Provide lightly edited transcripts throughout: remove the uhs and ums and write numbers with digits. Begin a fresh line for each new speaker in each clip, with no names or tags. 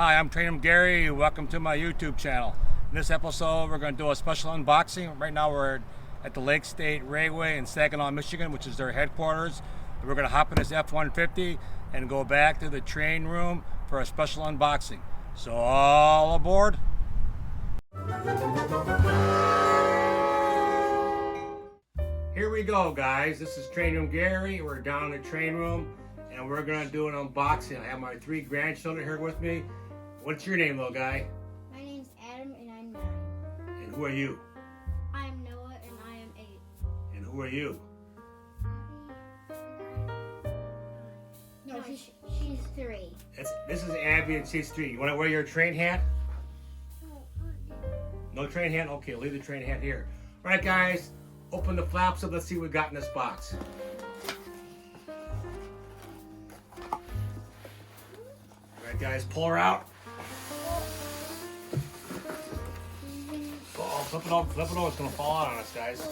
Hi, I'm Trainer Gary. Welcome to my YouTube channel. In this episode, we're going to do a special unboxing. Right now, we're at the Lake State Railway in Saginaw, Michigan, which is their headquarters. We're going to hop in this F-150 and go back to the train room for a special unboxing. So, all aboard. Here we go, guys. This is Train Room Gary. We're down in the train room, and we're going to do an unboxing. I have my 3 grandchildren here with me. What's your name, little guy?
My name's Adam, and I'm 9.
And who are you?
I'm Noah, and I am 8.
And who are you?
No, she's 3.
This is Abby, and she's 3. You want to wear your train hat? No train hat? Okay, leave the train hat here. All right, guys, open the flaps up. Let's see what we got in this box. All right, guys, pull her out. Oh, flip it over, it's gonna fall out on us, guys.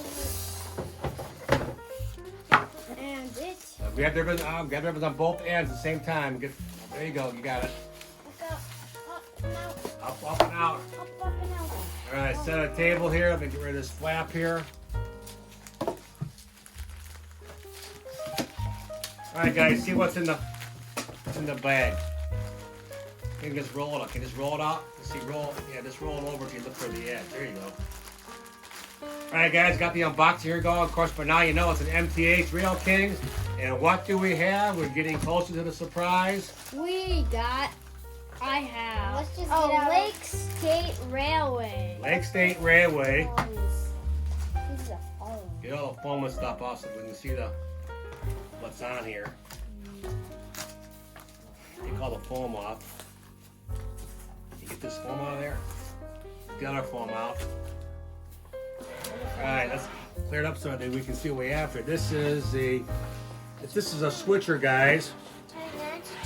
And it.
Grab the ribbons on both ends at the same time. There you go, you got it. Up and out.
Up and out.
All right, set a table here. Let me get rid of this flap here. All right, guys, see what's in the bag. You can just roll it up. Can you just roll it out? See, just roll it over if you look for the edge. There you go. All right, guys, got the unboxing here going. Of course, by now you know it's an MTH Rail-King. And what do we have? We're getting closer to the surprise.
I have a Lake State Railway.
Lake State Railway.
This is a phone.
Get all the foam and stuff off so we can see what's on here. Take all the foam off. You get this foam out of there. Get the other foam out. All right, let's clear it up so that we can see what we have here. This is a switcher, guys,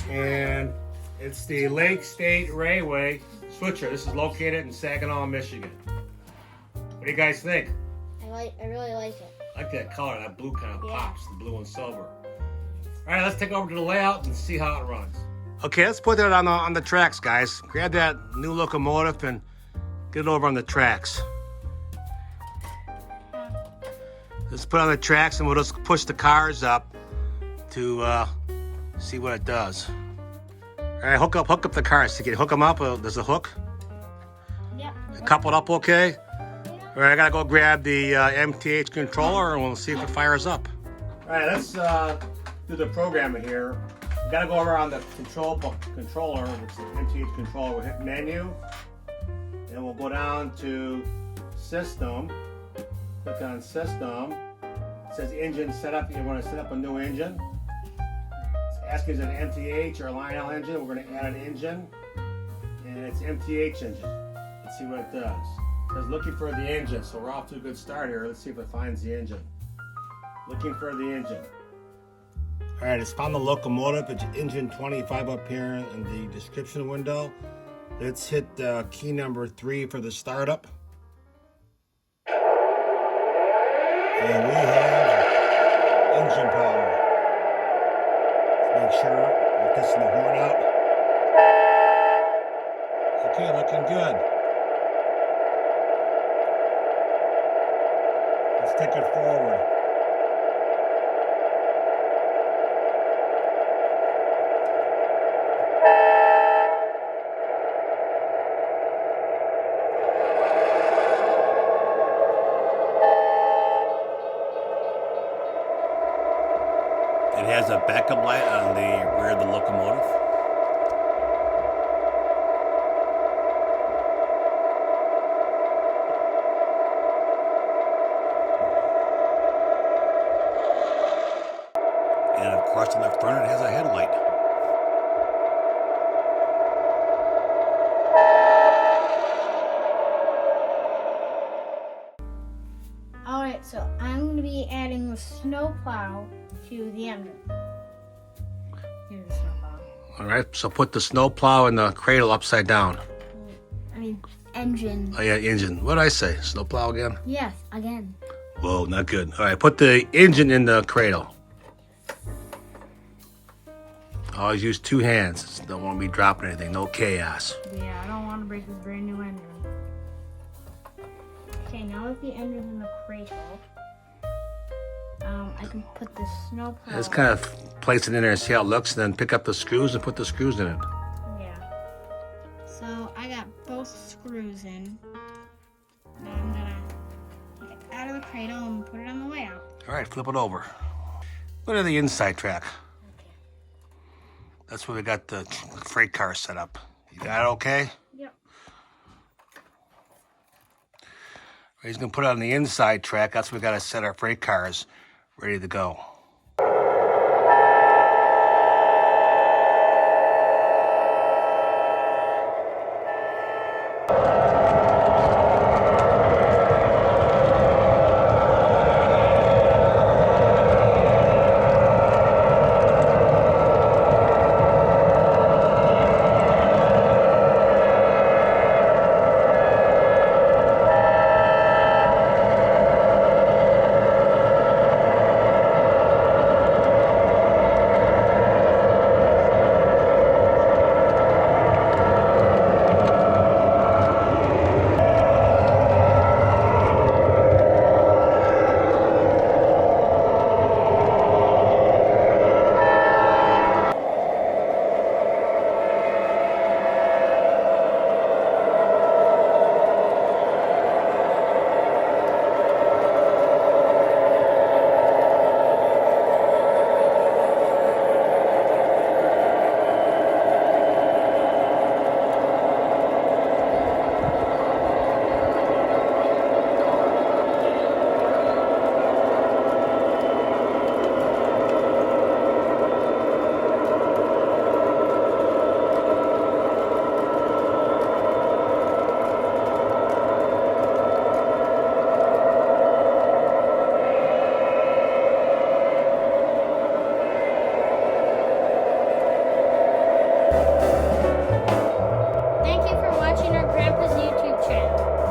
and it's the Lake State Railway switcher. This is located in Saginaw, Michigan. What do you guys think?
I really like it.
I like that color. That blue kind of pops, the blue and silver. All right, let's take over to the layout and see how it runs. Okay, let's put that on the tracks, guys. Grab that new locomotive and get it over on the tracks. Let's put it on the tracks and we'll just push the cars up to see what it does. All right, hook up the cars. To hook them up, there's a hook.
Yep.
Coupled up okay? All right, I gotta go grab the MTH controller and we'll see if it fires up. All right, let's do the programming here. We gotta go over on the controller, which is the MTH controller. We'll hit menu, and we'll go down to system. Click on system. It says engine setup. You want to set up a new engine. It's asking is it an MTH or a Line L engine. We're going to add an engine, and it's MTH engine. Let's see what it does. It says looking for the engine, so we're off to a good start here. Let's see if it finds the engine. Looking for the engine. All right, it's found the locomotive. It's engine 25 up here in the description window. Let's hit key number 3 for the startup. And we have engine power. Let's make sure we're pissing the horn out. Okay, looking good. Let's take it forward. It has a backup light on the rear of the locomotive. And of course, on the front it has a headlight.
Alright, so I'm going to be adding the snowplow to the engine. Here's the snowplow.
All right, so put the snowplow in the cradle upside down.
I mean, engine.
Oh yeah, engine. What did I say? Snowplow again?
Yes, again.
Whoa, not good. All right, put the engine in the cradle. Always use two hands. Don't want to be dropping anything. No chaos.
Yeah, I don't want to break this brand new engine. Okay, now that the engine's in the cradle, I can put this snowplow.
Just kind of place it in there and see how it looks, and then pick up the screws and put the screws in it.
Yeah. So I got both screws in. Now I'm gonna take it out of the cradle and put it on the way out.
All right, flip it over. Look at the inside track.
Okay.
That's where we got the freight car set up. You got it okay?
Yep.
He's gonna put it on the inside track. That's where we gotta set our freight cars ready to go.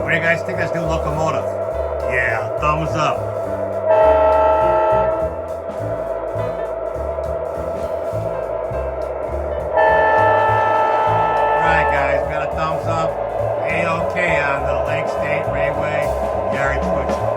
What do you guys think of this new locomotive? Yeah, thumbs up. Alright guys, we got a thumbs up. A-OK on the Lake State Railway Yard Switcher.